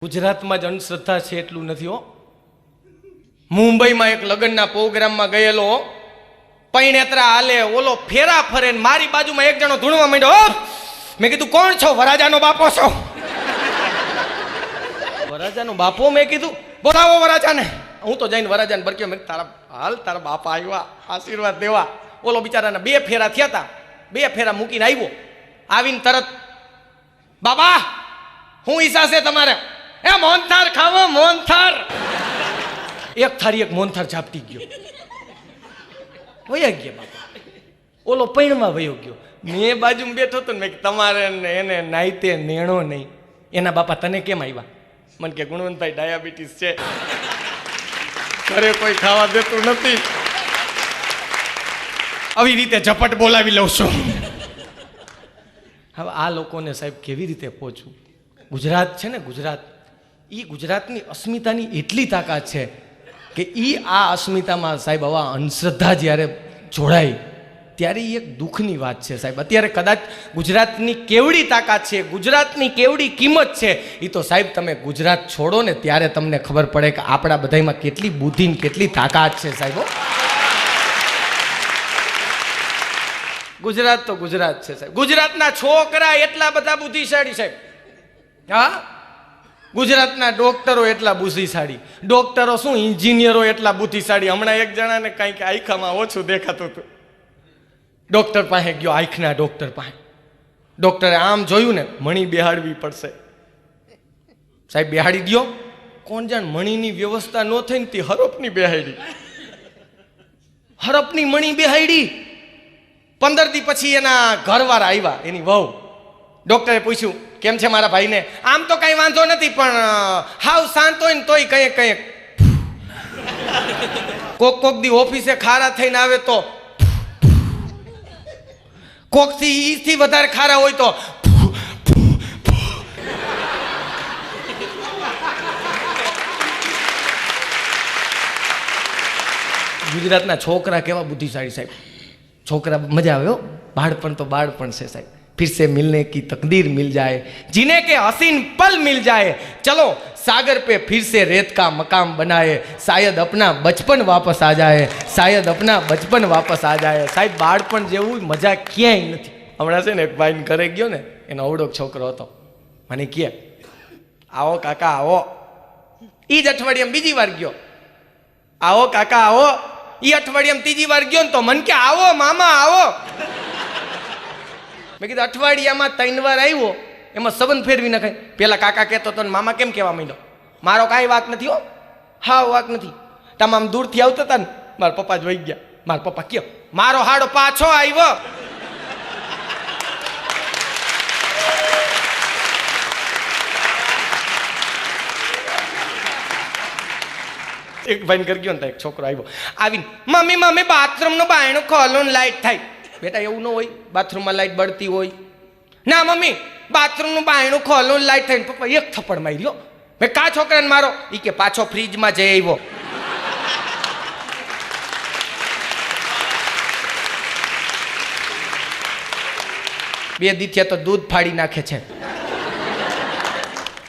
ગુજરાતમાં જ અંધશ્રદ્ધા છે એટલું નથી હો. મુંબઈમાં એક લગ્નના પ્રોગ્રામમાં ગયેલો પૈણેત્રા હાલે ઓલો ફેરા ફરે ને મારી બાજુમાં એક જણો ધૂણવા માંડ્યો. મેં કીધું કોણ છો? વરાજાનો બાપો છો? વરાજાનો બાપો? મેં કીધું બોલાવો વરાજાને. હું તો જઈને વરાજાને બરક્યો. મેં તારા હાલ તારા બાપા આવ્યા આશીર્વાદ દેવા. ઓલો બિચારાના 2 ફેરા થયા હતા. 2 ફેરા મૂકીને આવ્યો. આવીને તરત બાબા હું ઈચ્છા છે તમારે? એ મોહનથાર ખાવો મોહનથાર. એક થારી એક મોહનથાર ઝાપટી ગયો. વયા ગયા બાપા. ઓલો પૈણમાં વયો ગયો. મેં બાજુમાં બેઠો હતો ને મેં તમારે એને નાઈતે નેણો નહીં. એના બાપા તને કેમ આવ્યા? મને કે ગુણવંતભાઈ ડાયાબિટીસ છે, ઘરે કોઈ ખાવા દેતું નથી. આવી રીતે ઝપટ બોલાવી લઉં છું. હવે આ લોકોને સાહેબ કેવી રીતે પહોંચવું? ગુજરાત છે ને ગુજરાત, એ ગુજરાતની અસ્મિતાની એટલી તાકાત છે કે એ આ અસ્મિતામાં સાહેબ આવા અંધશ્રદ્ધા જ્યારે જોડાય ત્યારે એ એક દુઃખની વાત છે સાહેબ. અત્યારે કદાચ ગુજરાતની કેવડી તાકાત છે, ગુજરાતની કેવડી કિંમત છે, એ તો સાહેબ તમે ગુજરાત છોડો ને ત્યારે તમને ખબર પડે કે આપણા બધામાં કેટલી બુદ્ધિ ને કેટલી તાકાત છે સાહેબ. ગુજરાત તો ગુજરાત છે સાહેબ. ગુજરાતના છોકરા એટલા બધા બુદ્ધિશાળી સાહેબ. હા, ગુજરાતના ડોક્ટરો એટલા બુદ્ધિશાળી. ડોક્ટરો શું, એન્જિનિયરો એટલા બુદ્ધિશાળી. હમણાં એક જણાને કંઈક આંખમાં ઓછું દેખાતું હતું. ડોક્ટર પાસે ગયો, આંખના ડોક્ટર પાસે. ડોક્ટરે આમ જોયું ને, મણી બેહાડવી પડશે. સાહેબ બેહાડી દો. કોણ જાણ મણીની વ્યવસ્થા ન થઈ ને તે હરપની બેહાડી. હરપની મણી બેહાડી. 15 દી પછી એના ઘરવાળા આવ્યા, એની વહુ. ડોક્ટરે પૂછ્યું કેમ છે મારા ભાઈને? આમ તો કઈ વાંધો નથી, પણ હાવ શાંત હોય ને તોય કંઈક કંઈક. કોક દી ઓફિસે ખારા થઈને આવે તો, કોકથી ઈથી વધારે ખારા હોય તો. ગુજરાતના છોકરા કેવા બુદ્ધિશાળી સાહેબ. છોકરા મજા આવે હો. બાળપણ તો બાળપણ છે સાહેબ. फिर से मिलने की तकदीर मिल जाए, जीने के हसीन पल मिल जाए, चलो सागर पे फिर से रेत का मकाम बनाए, शायद अपना बचपन वापस आ जाए, शायद अपना बचपन वापस आ जाए. સાહેબ બાળપણ જેવું મજા ક્યાંય નથી. હમણાં છે ને એક ભાઈને ઘરે ગયો ને, એનો અવડોક છોકરો હતો. મને કહે આવો કાકા આવો. એ જ અઠવાડિયામાં બીજી વાર ગયો. આવો કાકા આવો. એ અઠવાડિયામાં ત્રીજી વાર ગયો ને તો મને કે આવો મામા આવો. મેં કીધું અઠવાડિયામાં 3 વાર આવ્યો, એમાં સંબંધ ફેરવી નખાય. પેલા કાકા કહેતો હતો ને મામા કેમ કહેવા માંડ્યો? મારો કાંઈ વાક નથી હો, હા વાક નથી. તમે આમ દૂરથી આવતા હતા ને, મારા પપ્પા જ વહી ગયા. મારા પપ્પા કયો મારો હાડો પાછો આવ્યો. એક ભાઈ કરી ગયો ને એક છોકરો આવ્યો. આવીને મમ્મી મમ્મી બાથરૂમનું બાયણું ખોલો ને લાઈટ થાય. બેટા એવું ન હોય, બાથરૂમમાં લાઈટ બળતી હોય. ના મમ્મી બાથરૂમનું બાયણું ખોલો ને લાઈટ થાય. પપ્પા એક થપ્પડ માર્યો. મેં કા છોકરાને મારો? એ કે પાછો ફ્રીજમાં જઈ આવ્યો. બે દીથિયા તો દૂધ ફાડી નાખે છે.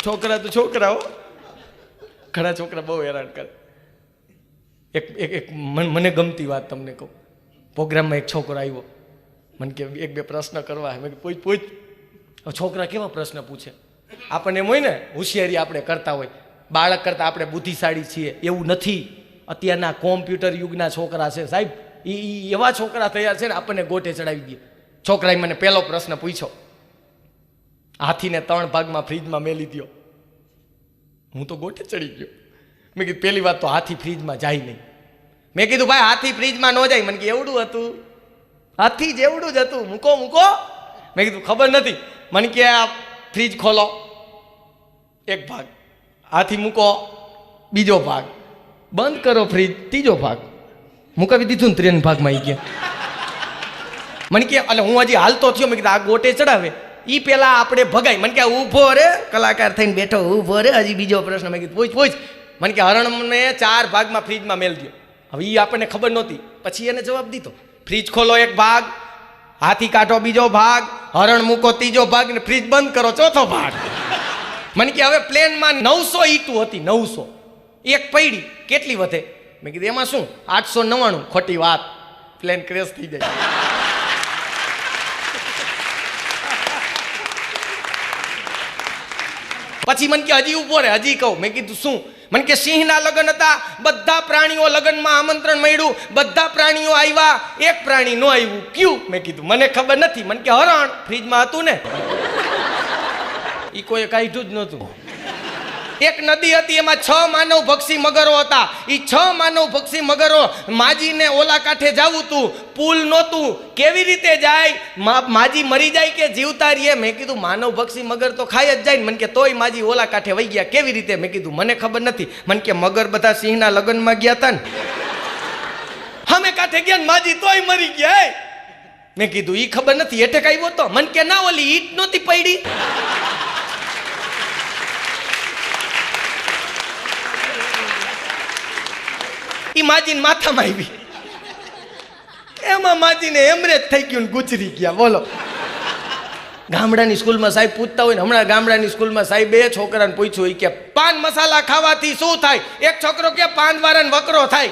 છોકરા તો છોકરાઓ, ઘણા છોકરા બહુ હેરાન કરે. એક મને ગમતી વાત તમને કહું. પ્રોગ્રામમાં એક છોકરો આવ્યો, મને કે 1-2 પ્રશ્ન કરવા. મેં પૂછ. છોકરા કેવા પ્રશ્ન પૂછે? આપણને એમ હોય ને હોશિયારી આપણે કરતા હોય, બાળક કરતાં આપણે બુદ્ધિશાળી છીએ. એવું નથી. અત્યારના કોમ્પ્યુટર યુગના છોકરા છે સાહેબ. એ એવા છોકરા તૈયાર છે ને આપણને ગોટે ચડાવી દે. છોકરાએ મને પહેલો પ્રશ્ન પૂછ્યો, હાથીને 3 ભાગમાં ફ્રીજમાં મેલી દો. હું તો ગોટે ચડી ગયો. મેં કીધું પહેલી વાત તો હાથી ફ્રીજમાં જાય નહીં. મેં કીધું ભાઈ હાથી ફ્રીજમાં ન જાય. મને કે એવડું હતું? હાથી જેવડું જ હતું. મૂકો મૂકો. મેં કીધું ખબર નથી. મને કે આ ફ્રીજ ખોલો, 1 ભાગ. હાથી મૂકો, 2જો ભાગ. બંધ કરો ફ્રીજ, 3જો ભાગ. મુકાવી દીધું ને 3 ભાગમાં. આવી ગયા. મને કે એટલે હું હજી હાલતો થયો. મેં કીધું આ ગોટે ચડાવે એ પેલા આપણે ભગાય. મને કે ઊભો રે, કલાકાર થઈને બેઠો ઊભો રે. હજી બીજો પ્રશ્ન. મેં કીધું પૂછ. મને કે હરણને 4 ભાગમાં ફ્રીજમાં મેલ દો. હવે એ આપણને ખબર નહોતી. પછી એને જવાબ દીધો, ફ્રીજ ખોલો 1 ભાગ, હાથી કાઢો 2જો ભાગ, હરણ મૂકો 3જો ભાગ ને ફ્રીજ બંધ કરો 4થો ભાગ. મને કે હવે પ્લેનમાં 900 ઈંટું હતી, 900 એક પડી કેટલી વધે? મેં કીધું એમાં શું 899. ખોટી વાત, પ્લેન ક્રેશ થઈ જાય. પછી મને કે હજી ઉભો રહે, હજી કહું. મેં કીધું શું? મને કે સિંહના લગ્ન હતા, બધા પ્રાણીઓ લગ્નમાં આમંત્રણ મળ્યું, બધા પ્રાણીઓ આવ્યા, એક પ્રાણી નો આવ્યું. ક્યું? મેં કીધું મને ખબર નથી. મને કે હરણ ફ્રીજમાં હતું ને. ઈ કોઈ કાઢ્યું જ નહોતું. એક નદી હતી, એમાં 6 માનવ ભક્ષી મગરો હતા. ઈ 6 માનવ ભક્ષી મગરો માજીને ઓલા કાંઠે જાવું તું, પુલ નહોતું, કેવી રીતે જાય? માજી મરી જાય કે જીવતા રહીએ? મેં કીધું માનવ ભક્ષી મગર તો ખાઈ જ જાય ને. મને કે તોય માજી ઓલા કાંઠે વહી ગયા, કેવી રીતે? મેં કીધું મને ખબર નથી. મને કે મગર બધા સિંહના લગ્નમાં ગયા હતા ને, અમે કાંઠે ગયા ને માજી તોય મરી ગયા. મેં કીધું ઈ ખબર નથી, એટેક આવ્યો તો? મને કે ના, ઓલી ઈટ નહોતી પડી. ઈ માજીને માથામાં આવી, એમાં માજીને હેમરેજ થઈ ગયું ને ગુજરી ગયા. બોલો. ગામડાની સ્કૂલમાં સાહેબ પૂછતા હોય ને, હમણાં ગામડાની સ્કૂલમાં સાહેબ 2 છોકરાને પૂછ્યું, ઈ કે પાન મસાલા ખાવાથી શું થાય? એક છોકરો કે પાન વાળાને વકરો થાય.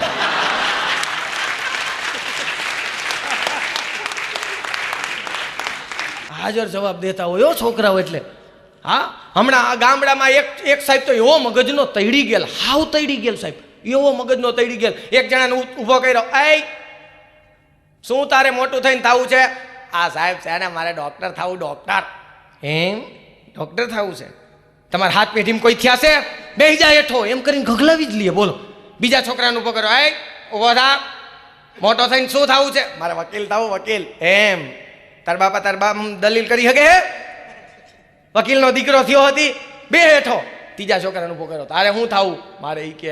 હાજર જવાબ દેતા હોય છોકરાઓ. એટલે હા, હમણાં આ ગામડામાં એક સાહેબ તો એવો મગજનો તૈડી ગયેલ, હાવ તૈડી ગયેલ સાહેબ, એવો મગજનો તૈડી ગયેલ. એક જણાને ઊભો કર્યો, એ શું તારે મોટું થઈને થવું છે? આ સાહેબ છે ને મારે ડોક્ટર થવું. ડોક્ટર? એમ ડોક્ટર થવું છે? તમારા હાથ પેઢીમાં કોઈ થયા છે? બેસી જાય હેઠો, એમ કરીને ગગલાવી જ લઈએ. બોલો. બીજા છોકરાને ઊભો કર્યો, એ ઊભો થા, મોટો થઈને શું થવું છે? મારે વકીલ થવું. વકીલ? એમ તાર બાપા તાર બાપ દલીલ કરી શકે હે? વકીલનો દીકરો થયો હતી, બે હેઠો. ત્રીજા છોકરાને ઊભો કર્યો, તારે શું થવું? મારે ઈ કે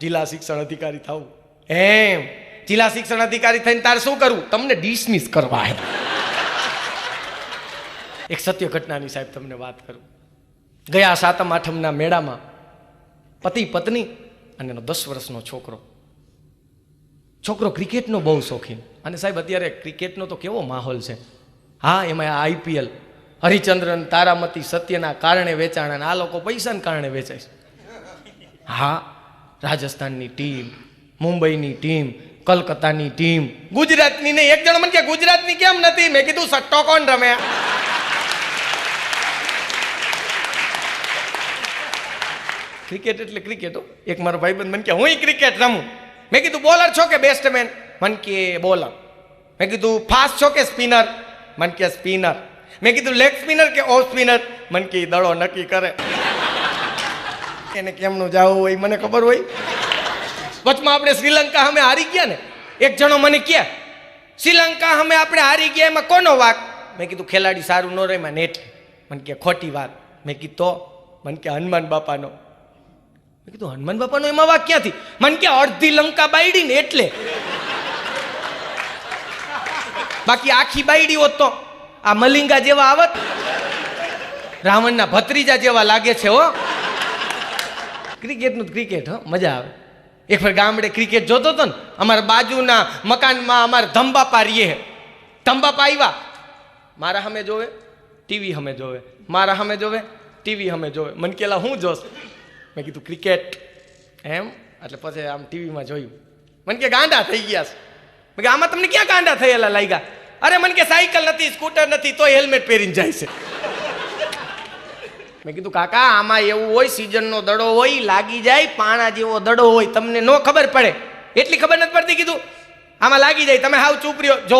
જિલ્લા શિક્ષણ અધિકારી થવું. એમ જિલ્લા શિક્ષણ અધિકારી થઈને તારે શું કરવું? તમને ડિસમિસ કરવા. એક સત્ય ઘટનાની સાહેબ તમને વાત કરું. ગયા 7મ 8મના મેળામાં પતિ પત્ની અને એનો 10 વર્ષનો છોકરો ક્રિકેટનો બહુ શોખીન. અને સાહેબ અત્યારે ક્રિકેટનો તો કેવો માહોલ છે. હા, એમાં આ IPL હરિચંદ્રન તારામતી સત્યના કારણે વેચાણ, અને આ લોકો પૈસાના કારણે વેચાય છે. હા, રાજસ્થાનની ટીમ, મુંબઈની ટીમ, કલકત્તાની ટીમ, ગુજરાતની નહીં. એક જણ મને કે ગુજરાતની કેમ નથી? મેં કીધું સટ્ટો કોણ રમે? ક્રિકેટ એટલે ક્રિકેટ. એક મારો ભાઈબંધ મને કે હું ક્રિકેટ રમું. મેં કીધું બોલર છો કે બેટ્સમેન? મને કે બોલર. મેં કીધું ફાસ્ટ છો કે સ્પિનર? મને કે સ્પિનર. મેં કીધું લેગ સ્પિનર કે ઓફ સ્પિનર? મને કે દડો નક્કી કરે. એને કેમનું જવું હોય મને ખબર હોય. વચમાં આપણે શ્રીલંકા સામે હારી ગયા ને, એક જણો મને કે શ્રીલંકા સામે આપણે હારી ગયા, એમાં કોનો વાક? મેં કીધું ખેલાડી સારું ન રમ્યા ને એટલે. મને કે ખોટી વાત. મેં કીધું તો? મને કે હનુમાન બાપાનો. મેં કીધું હનુમાન બાપાનો એમાં વાક ક્યાંથી? મને કે અડધી લંકા બાયડી ને એટલે. બાકી આખી બાયડી હોત તો આ મલિંગા જેવા આવત, રાવણના ભત્રીજા જેવા લાગે છે. હો, ક્રિકેટનું ક્રિકેટ. હો, મજા આવે. એક વાર ગામડે ક્રિકેટ જોતો હતો ને, અમારા બાજુના મકાનમાં અમારા ધમબાપા રહીએ. ધમબાપા આવ્યા, મારા સામે જોવે, ટીવી સામે જોવે, મારા સામે જોવે, ટીવી સામે જોવે. મને કેલા હું જોશ? મેં કીધું ક્રિકેટ. એમ? એટલે પછી આમ ટીવીમાં જોયું. મને કે ગાંડા થઈ ગયા છે. મેં કે આમાં તમને ક્યાં ગાંડા થયેલા લાગ્યા? અરે મને કે સાયકલ નથી, સ્કૂટર નથી, તોય હેલ્મેટ પહેરીને જાય છે. મેં કીધું કાકા આમાં એવું હોય, સિઝનનો દડો હોય, લાગી જાય, પાણા જેવો દડો હોય, તમને નો ખબર પડે. એટલી ખબર નથી પડતી. કીધું આમાં લાગી જાય, તમે હાવ ચૂપ રહ્યો. જો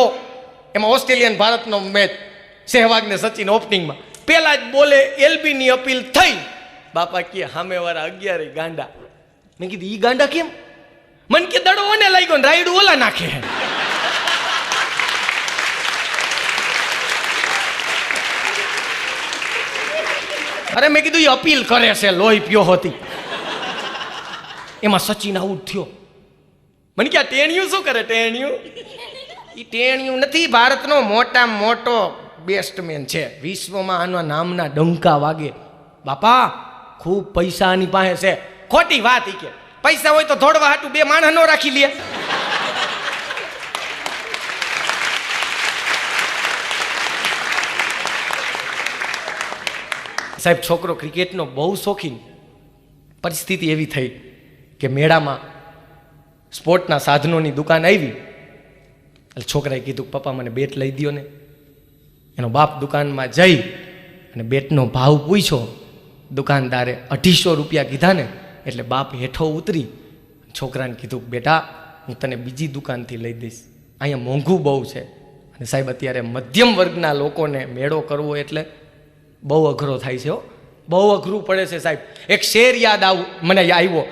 એમાં ઓસ્ટ્રેલિયન ભારતનો મેચ, સહેવાગ ને સચિન ઓપનિંગમાં પેલા જ બોલે LBની અપીલ થઈ. બાપા કે સામેવાળા 11 ગાંડા. મેં કીધું ઈ ગાંડા કેમ? મને કે દડો ઓને લાગ્યો ને રાયડું ઓલા નાખે. અરે મેં કીધું એ અપીલ કરે છે, લોહી પીયો હતી. એમાં સચિન આઉટ થયો. મને કે ટેણિયું શું કરે? ટેણિયું? એ ટેણિયું નથી, ભારતનો મોટામાં મોટો બેસ્ટમેન છે. વિશ્વમાં આના નામના ડંકા વાગે. બાપા ખૂબ પૈસા આની પાસે છે. ખોટી વાત. ઈ કે પૈસા હોય તો દોડવા હાટું 2 માણસ નો રાખી લે. સાહેબ છોકરો ક્રિકેટનો બહુ શોખીન. પરિસ્થિતિ એવી થઈ કે મેળામાં સ્પોર્ટના સાધનોની દુકાન આવી. એટલે છોકરાએ કીધું પપ્પા મને બેટ લઈ દ્યો ને. એનો બાપ દુકાનમાં જઈ અને બેટનો ભાવ પૂછ્યો. દુકાનદારે 250 રૂપિયા કીધા ને એટલે બાપ હેઠો ઉતરી છોકરાને કીધું બેટા હું તને બીજી દુકાનથી લઈ દઈશ, અહીંયા મોંઘું બહુ છે. અને સાહેબ અત્યારે મધ્યમ વર્ગના લોકોને મેળો કરવો એટલે બહુ અઘરો થાય છે. બહુ અઘરું પડે છે સાહેબ. એક શેર યાદ મને આવ્યો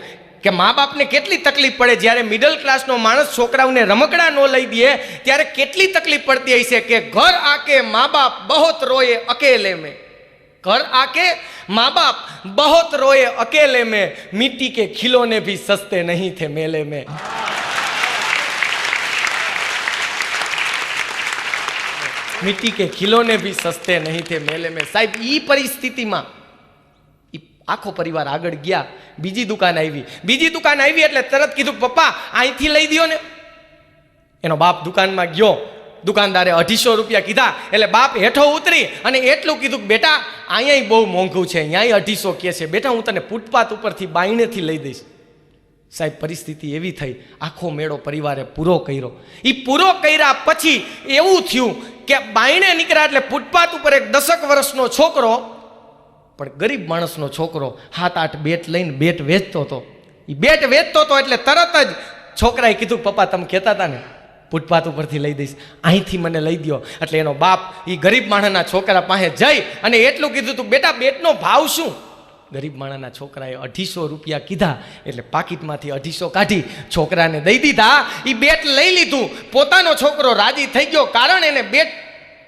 કે મા બાપને કેટલી તકલીફ પડે જ્યારે મિડલ ક્લાસનો માણસ છોકરાઓને રમકડા ન લઈ દે ત્યારે કેટલી તકલીફ પડતી હશે કે ઘર આકે મા બાપ બહોત રોએ અકેલે મેં, घर आके माँ बाप बहुत रोए अकेले में, मिट्टी के खिलौने भी सस्ते नहीं थे मेले में. मिट्टी के खिलौने भी सस्ते नहीं थे मेले में. साहिब ई परिस्थितिમાં આખો પરિવાર આગળ ગયા. બીજી દુકાન આવી એટલે તરત કીધું પપ્પા અહીંથી લઈ દ્યો ને. એનો બાપ દુકાનમાં ગયો. દુકાનદારે 250 રૂપિયા કીધા એટલે બાપ હેઠો ઉતરી અને એટલું કીધું બેટા અહીંયા બહુ મોંઘું છે, અહીંયા 250 કહે છે, બેટા હું તને ફૂટપાથ ઉપરથી બાયણેથી લઈ દઈશ. સાહેબ પરિસ્થિતિ એવી થઈ આખો મેળો પરિવારે પૂરો કર્યો. એ પૂરો કર્યા પછી એવું થયું કે બાયણે નીકળ્યા એટલે ફૂટપાથ ઉપર એક 10 વર્ષનો છોકરો, પણ ગરીબ માણસનો છોકરો 7-8 બેટ લઈને બેટ વેચતો હતો. એ બેટ વેચતો હતો એટલે તરત જ છોકરાએ કીધું પપ્પા તમે કહેતા હતા ને ફૂટપાથ ઉપરથી લઈ દઈશ, અહીંથી મને લઈ દો. એટલે એનો બાપ એ ગરીબ માણસના છોકરા પાસે જઈ અને એટલું કીધું તું બેટા બેટનો ભાવ શું? ગરીબ માણસના છોકરાએ 250 રૂપિયા કીધા એટલે પાકીટમાંથી 250 કાઢી છોકરાને દઈ દીધા. એ બેટ લઈ લીધું. પોતાનો છોકરો રાજી થઈ ગયો કારણ એને બેટ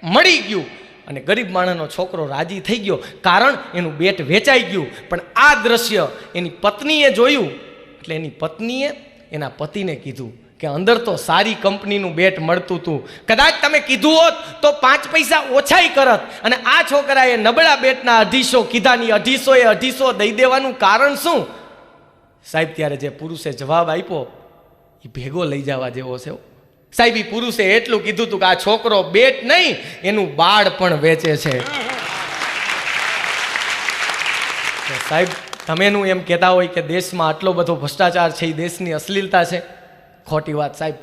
મળી ગયું અને ગરીબ માણસનો છોકરો રાજી થઈ ગયો કારણ એનું બેટ વેચાઈ ગયું. પણ આ દ્રશ્ય એની પત્નીએ જોયું એટલે એની પત્નીએ એના પતિને કીધું કે અંદર તો સારી કંપનીનું બેટ મળતું હતું, કદાચ તમે કીધું હોત તો 5 પૈસા ઓછાઈ કરત. અને આ છોકરાએ નબળા બેટના 250 કીધાની 250 દઈ દેવાનું કારણ શું? સાહેબ ત્યારે જે પુરુષે જવાબ આપ્યો એ ભેગો લઈ જવા જેવો છે. સાહેબ એ પુરુષે એટલું કીધું હતું કે આ છોકરો બેટ નહીં એનું બાળ પણ વેચે છે. સાહેબ તમેનું એમ કહેતા હોય કે દેશમાં આટલો બધો ભ્રષ્ટાચાર છે એ દેશની અશ્લીલતા છે. ખોટી વાત સાહેબ.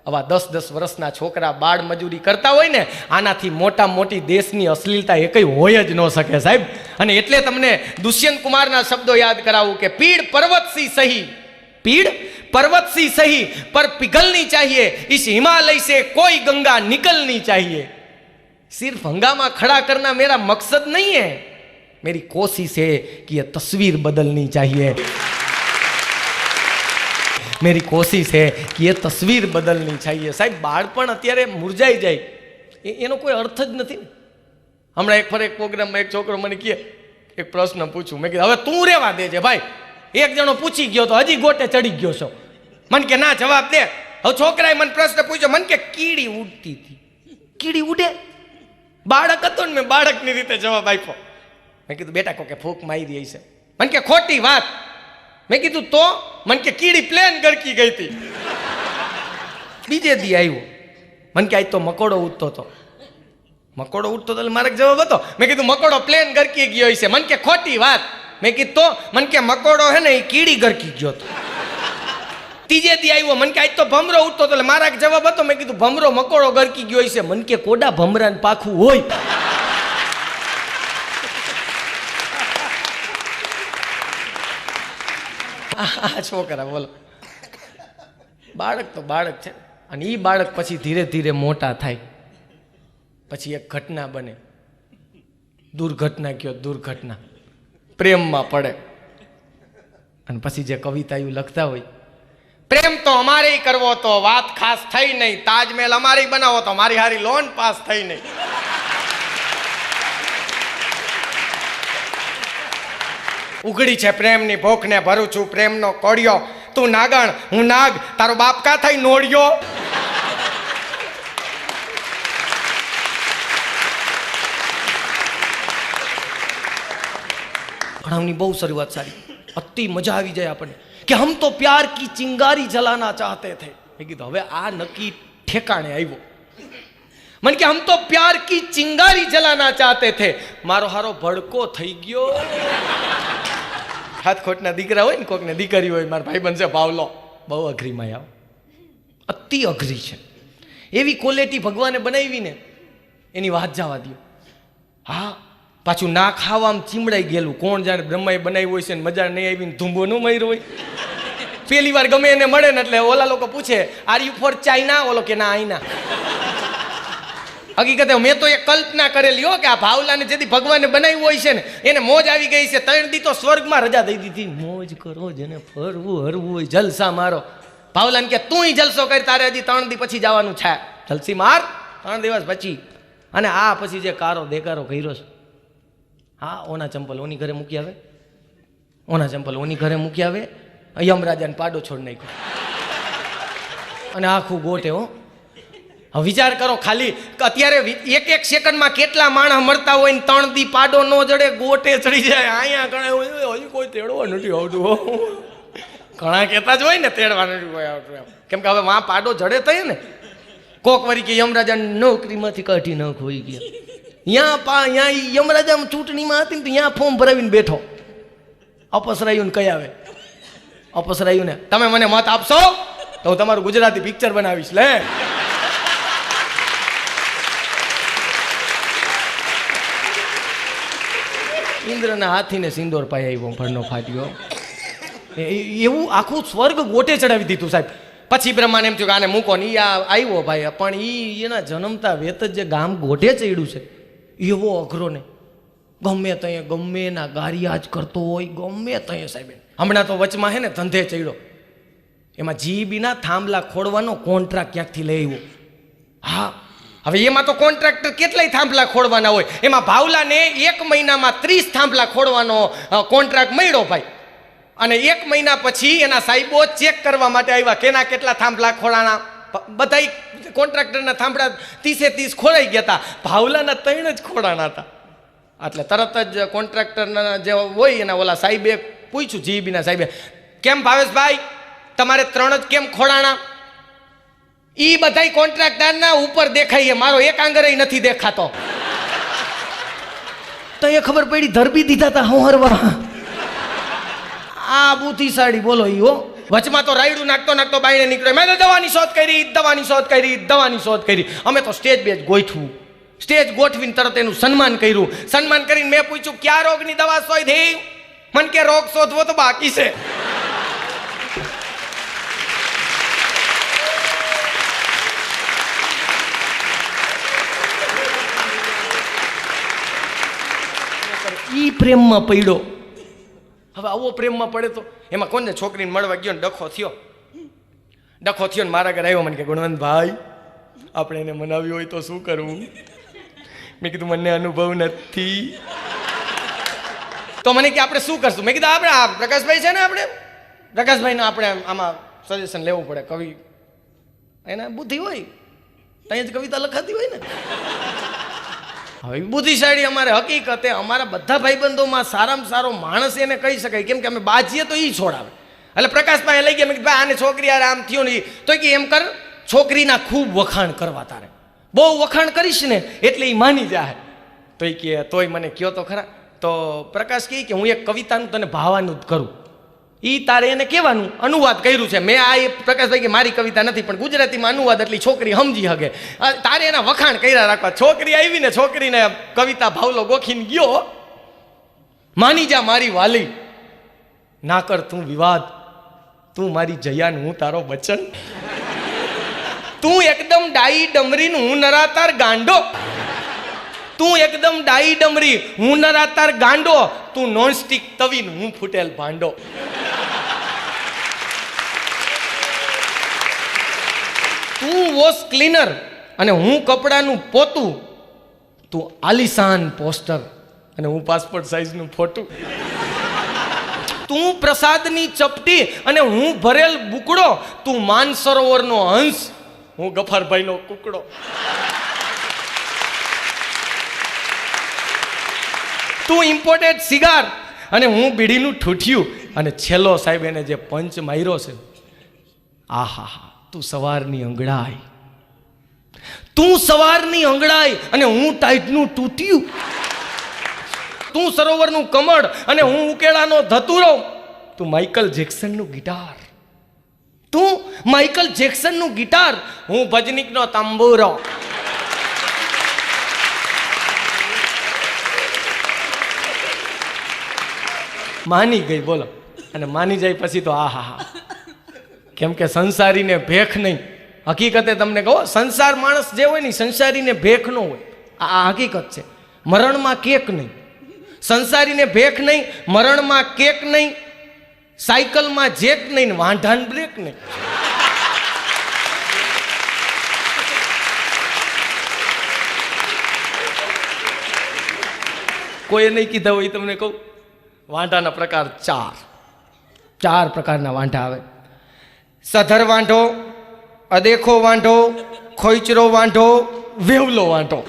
આવા 10-10 વર્ષના છોકરા બાળ મજૂરી કરતા હોય ને આનાથી મોટી દેશની અશ્લીલતા એ કંઈ હોય જ ન શકે સાહેબ. અને એટલે તમને દુષ્યંત કુમારના શબ્દો યાદ કરાવું કે પીડ પર્વત સી સही, पीड़ पर्वत सी सही पर पिघलनी चाहिए, इस हिमालय से कोई गंगा निकलनी चाहिए. सिर्फ हंगामा खड़ा करना मेरा मकसद नहीं है, मेरी कोशिश है कि ये तस्वीर बदलनी चाहिए. मेरी कोशिश है कि ये तस्वीर बदलनी चाहिए. સાહેબ બાળપણ અત્યારે મુરઝાઈ જાય એનો કોઈ અર્થ જ નથી ને. હમણાં એક પ્રોગ્રામમાં એક છોકરો મને કહે એક પ્રશ્ન પૂછું. મેં કીધું હવે તું રહેવા દેજે ભાઈ, એક જણો પૂછી ગયો તો હજી ગોટે ચડી ગયો છો. મને કે ના જવાબ દે. હવે છોકરાએ મને પ્રશ્ન પૂછ્યો, મને કે કીડી ઉડતી હતી. કીડી ઉડે? બાળક હતો ને મેં બાળકની રીતે જવાબ આપ્યો. મેં કીધું બેટા કોકે ફૂંક મારી હશે. મને કે ખોટી વાત. મેં કીધું તો? મને કે કીડી પ્લેન ગરકી ગઈ હતી. બીજે દી આવ્યો મને કે આજ તો મકોડો ઉડતો હતો. મકોડો ઉડતો હતો એટલે મારે જવાબ હતો. મેં કીધું મકોડો પ્લેન ગરકી ગયો હશે. મને કે ખોટી વાત. મેં કીધું તો? મને કે મકોડો હે ને એ કીડી ગરકી ગયો હતો. ત્રીજે દી આવ્યો મને કે આજ તો ભમરો ઉડતો હતો એટલે મારા જવાબ હતો. મેં કીધું ભમરો મકોડો ગરકી ગયો હશે. મને કે કોડા ભમરાને પાખું હોય. આ છોકરા બોલો. બાળક તો બાળક છે અને એ બાળક પછી ધીરે ધીરે મોટા થાય પછી એક ઘટના બને. દુર્ઘટના કયો દુર્ઘટના. પ્રેમમાં પડે અને પછી જે કવિતાઓ લખતા હોય, પ્રેમ તો અમારે કરવો તો વાત ખાસ થઈ નહીં, તાજમહેલ અમારે બનાવો તો મારી હારી લોન પાસ થઈ નહીં. ઉઘડી છે પ્રેમની ભૂખને ભરું છું પ્રેમનો કોડિયો, તું નાગણ હું નાગ તારો બાપ કા થઈ નોડિયો. ભણાવની બહુ શરૂઆત સારી, અતિ મજા આવી જાય આપણને કે હમ તો પ્યાર કી ચિંગારી જલાના ચાહતે થે. મેં કીધું હવે આ નક્કી ઠેકાણે આવ્યો. मन के हम तो प्यार की चिंगारी जलाना चाहते थे, मारो हारो भड़को થઈ ગયો। હાથ ખોટના દીકરા હોય ને, કોકને દીકરી હોય, મારા ભાઈ બનશે ભાવલો, બહુ અઘરી માયા, અતિ અઘરી છે। એવી ક્વોલિટી ભગવાને બનાવી ને, એની વાત જવા દો। હા, પાછું ના ખાવામાં ચીમડાઈ ગયેલું, કોણ જાણે બ્રહ્માએ બનાવ્યું હોય છે ને મજા નહીં આવીને ધૂંબો ન માર્યો હોય। પહેલી વાર ગમે એને મળે ને એટલે ઓલા લોકો પૂછે આર યુ ફોર ચાઇના, ઓલો કે ના આઈના। હકીકતે મેં તો એ કલ્પના કરેલી હો કે આ ભાવલાને જેથી ભગવાને બનાવ્યું હોય છે ને એને મોજ આવી ગઈ છે, 3 દી તો સ્વર્ગમાં રજા દઈ દીધી, મોજ કરો, જેને ફરવું હરવું હોય જલસા મારો। ભાવલાને કે તું જલસો કરી, તારે હજી 3 દી પછી જવાનું છે, જલસી માર 3 દિવસ પછી। અને આ પછી જે કારો દેકારો કર્યો છે, હા, ઓના ચંપલ ઓની ઘરે મૂકી આવે, ઓના ચંપલ ઓની ઘરે મૂકી આવે, યમરાજાને પાડો છોડ નાખ્યો અને આખું ગોટે હો। હવે વિચાર કરો ખાલી અત્યારે 1 સેકન્ડમાં કેટલા માણસ મળતા હોય ને 3 દી પાડો ન જડે, ગોટે ચડી જાય। અહીંયા ઘણા હજી કોઈ તેડવા નથી આવતું હો, ઘણા કહેતા જ હોય ને તેડવા નથી આવતું, કેમ કે હવે વાં પાડો જડે થઈ ને, કોક વરી કે યમરાજાને નોકરીમાંથી કાઢી નાખો હોય ગયા, ત્યાં યમરાજા ચૂંટણીમાં હતી ને તો ત્યાં ફોર્મ ભરાવીને બેઠો, અપસરાયું ને કઈ આવે, અપસરાયું ને તમે મને મત આપશો તો હું તમારું ગુજરાતી પિક્ચર બનાવીશ લે। ઇન્દ્રના હાથીને સિંદોર પાય આવ્યો, ભરનો ફાટ્યો, એવું આખું સ્વર્ગ ગોટે ચડાવી દીધું સાહેબ। પછી બ્રહ્માને એમ થયું કે આને મૂકો ને, આ આવ્યો ભાઈ, પણ એના જન્મતા વેત જ જે ગામ ગોટે ચડ્યું છે એવો અઘરો ને, ગમે ત્યાં ગમે ના ગારિયા જ કરતો હોય, ગમે ત્યાં સાહેબ। હમણાં તો વચમાં હે ને ધંધે ચડ્યો, એમાં જીબીના થાંભલા ખોડવાનો કોન્ટ્રાક્ટ ક્યાંકથી લઈ આવ્યો। હા, હવે એમાં તો કોન્ટ્રાક્ટર કેટલાય થાંભલા ખોડવાના હોય, એમાં ભાવલાને 1 મહિનામાં 30 થાંભલા ખોડવાનો કોન્ટ્રાક્ટ મળ્યો ભાઈ। અને 1 મહિના પછી એના સાહેબો ચેક કરવા માટે આવ્યા કેના કેટલા થાંભલા ખોડાના, બધા કોન્ટ્રાક્ટરના થાંભલા 30 ખોડાઈ ગયા હતા, ભાવલાના 3 જ ખોડાના હતા। એટલે તરત જ કોન્ટ્રાક્ટરના જે હોય એના ઓલા સાહેબે પૂછ્યું, જીબીના સાહેબે, કેમ ભાવેશભાઈ તમારે 3 જ કેમ ખોડાણા? ઈ બધાય કોન્ટ્રાક્ટરના ઉપર દેખાય, મારો એક આંગરે નથી દેખાતો। તો એ ખબર પડી ધરબી દીધા હતા હરવા, આ બુદ્ધિશાળી બોલો ઈ હો। વચમાં તો રાયડું નાખતો નાખતો બાયણે નીકળ્યો, મેં તો દવાની શોધ કરી, દવાની શોધ કરી, દવાની શોધ કરી। અમે તો સ્ટેજ બેજ ગોઠવું, સ્ટેજ ગોઠવીને તરત એનું સન્માન કર્યું, સન્માન કરીને મેં પૂછ્યું ક્યાં રોગની દવા શોધી? મન કે રોગ શોધવો તો બાકી છે। ઈ પ્રેમમાં પડ્યો। હવે આવો પ્રેમમાં પડે તો એમાં કોને છોકરીને મળવા ગયો ને ડખો થયો ને મારા ઘરે આવ્યો, મને કે ગુણવંતભાઈ આપણે એને મનાવ્યું હોય તો શું કરવું? મેં કીધું મને અનુભવ નથી। તો મને કે આપણે શું કરશું? મેં કીધું આપણે આ પ્રકાશભાઈ છે ને, આપણે પ્રકાશભાઈને આપણે આમાં સજેશન લેવું પડે, કવિ એને બુદ્ધિ હોય, ત્યાં જ કવિતા લખાતી હોય ને। હવે બુદ્ધિશાળી અમારે હકીકતે અમારા બધા ભાઈબંધોમાં સારામાં સારો માણસ એને કહી શકાય, કેમ કે અમે બાજીએ તો એ છોડાવે। એટલે પ્રકાશભાઈ લઈ ગયા, મેં કીધું ભાઈ આને છોકરી યાર આમ થયો ને, તો કે એમ કર છોકરીના ખૂબ વખાણ કરવા, તારે બહુ વખાણ કરીશ ને એટલે એ માની જાય। તો એ કે તોય મને કયો તો ખરા। તો પ્રકાશ કહે કે હું એક કવિતાનું તને ભાવાનું જ કરું, એ તારે એને કહેવાનું, અનુવાદ કર્યું છે મેં। આ પ્રકાશભાઈ કે મારી કવિતા નથી પણ ગુજરાતીમાં અનુવાદ એટલી છોકરી સમજી શકે, તારે એના વખાણ કર્યા રાખવા। છોકરી આવી ને છોકરીને કવિતા ભાવલો ગોખીને ગયો, માની જા મારી વાલી, ના કર તું વિવાદ, તું મારી જયાન હું તારો બચન, તું એકદમ ડાઈ ડમરીન હું નરાતાર ગાંડો, તું એકદમ ડાઈ ડમરી હું નરાતાર ગાંડો, તું નોનસ્ટિક તવીન હું ફૂટેલ ભાંડો। તું વોશ ક્લીનર અને હું કપડાનું પોતું, તું આલિશાન પોસ્ટર અને હું પાસપોર્ટ સાઈઝનું ફોટું, તું પ્રસાદની ચપટી અને હું ભરેલ બુકડો, તું માનસરોવરનો હંસ હું ગફારભાઈનો કુકડો, તું ઇમ્પોર્ટેડ સિગાર અને હું બીડીનું ઠૂઠિયું, અને છેલ્લો સાહેબ એને જે પંચ માર્યો છે, આહા તું સવારની અંગડાઈ, તું સવારની અંગડાઈ અને હું ટાઈટનું તૂટ્યું. તું સરોવરનું કમળ અને હું ઉકેળાનો ધતુરો. તું માઇકલ જેક્સનનું ગિટાર. તું માઇકલ જેક્સનનું ગિટાર, હું ભજનીકનો તંબુરો. માની ગઈ બોલો. અને માની જાય પછી તો આહા, કેમ કે સંસારીને ભેખ નહીં. હકીકતે તમને કહો, સંસાર માણસ જે હોય ને સંસારીને ભેખ ન હોય. આ હકીકત છે. મરણમાં કેક નહીં, સંસારીને ભેખ નહીં, મરણમાં કેક નહીં, સાયકલમાં જેક નહીં, વાંઢાન બ્રેક નહીં. કોઈ નહીં કીધા હોય તમને કહું, વાંઢાના પ્રકાર ચાર પ્રકારના વાંઢા આવે. સધર વાંઢો, અદેખો વાંઢો, ખોઈચરો વાંઢો, વેવલો વાંઢો.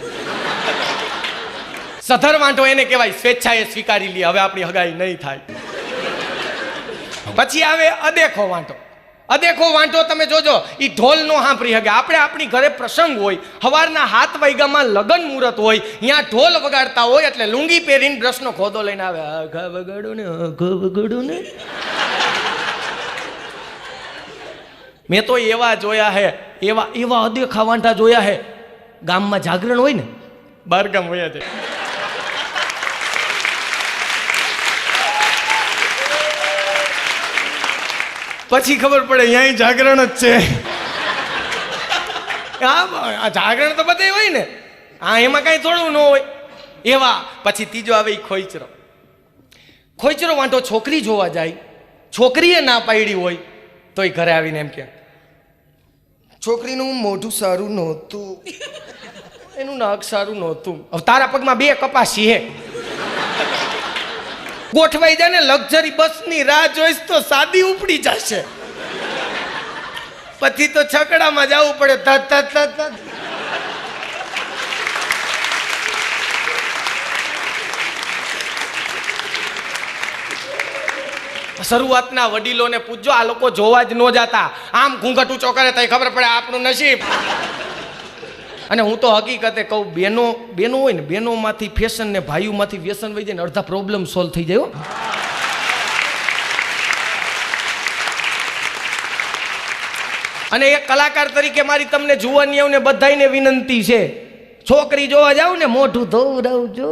સધર વાંઢો એને કહેવાય સ્વેચ્છાએ સ્વીકારી લે, હવે આપણી હગાઈ નહીં થાય. પછી આવે અદેખો વાંઢો. અદેખો વાંઢો તમે જોજો, એ ઢોલ નો સાંભળી શકે. આપણે આપણી ઘરે પ્રસંગ હોય, સવારના 7 વાગ્યામાં લગ્ન મુહૂર્ત હોય, ત્યાં ઢોલ વગાડતા હોય એટલે લુંગી પહેરીને બ્રશનો ખોદો લઈને આવે, આઘા વગાડો ને. મેં તો એવા જોયા હે, એવા અદેખા વાંઢા જોયા હે. ગામમાં જાગરણ હોય ને, બાર ગામ વયા જાય, પછી ખબર પડે અહીંયા જાગરણ જ છે. આ જાગરણ તો બધે હોય ને, એમાં કાંઈ થોડું ન હોય. એવા પછી ત્રીજો આવે ખોઈચરો. ખોઈચરો વાંઢો છોકરી જોવા જાય, છોકરીએ ના પાડી હોય તો એ ઘરે આવીને એમ કે, છોકરીનું મોઢું સારું નહોતું, એનું નાક સારું નહોતું. હવે તારા પગમાં 2 કપાસી હે, ગોઠવાઈ જાય ને લક્ઝરી બસની રાહ જોઈશ તો સાદી ઉપડી જશે. પછી તો છકડામાં જવું પડે. શરૂઆતના વડીલોને પૂછજો, આ લોકો જોવા જ ન જાતા. આમ ઘૂંઘટ ઊંચો કરે તો ખબર પડે આપણું નસીબ. અને હું તો હકીકતે કહું, બેનો હોય ને, બેનોમાંથી ફેશન ને ભાઈઓમાંથી વ્યસન વહી જાય ને, અડધા પ્રોબ્લેમ સોલ્વ થઈ જાય. અને એક કલાકાર તરીકે મારી તમને જુવાનીઓને બધાઈને વિનંતી છે, છોકરી જોવા જાવ ને મોઢું ધોવડાવજો.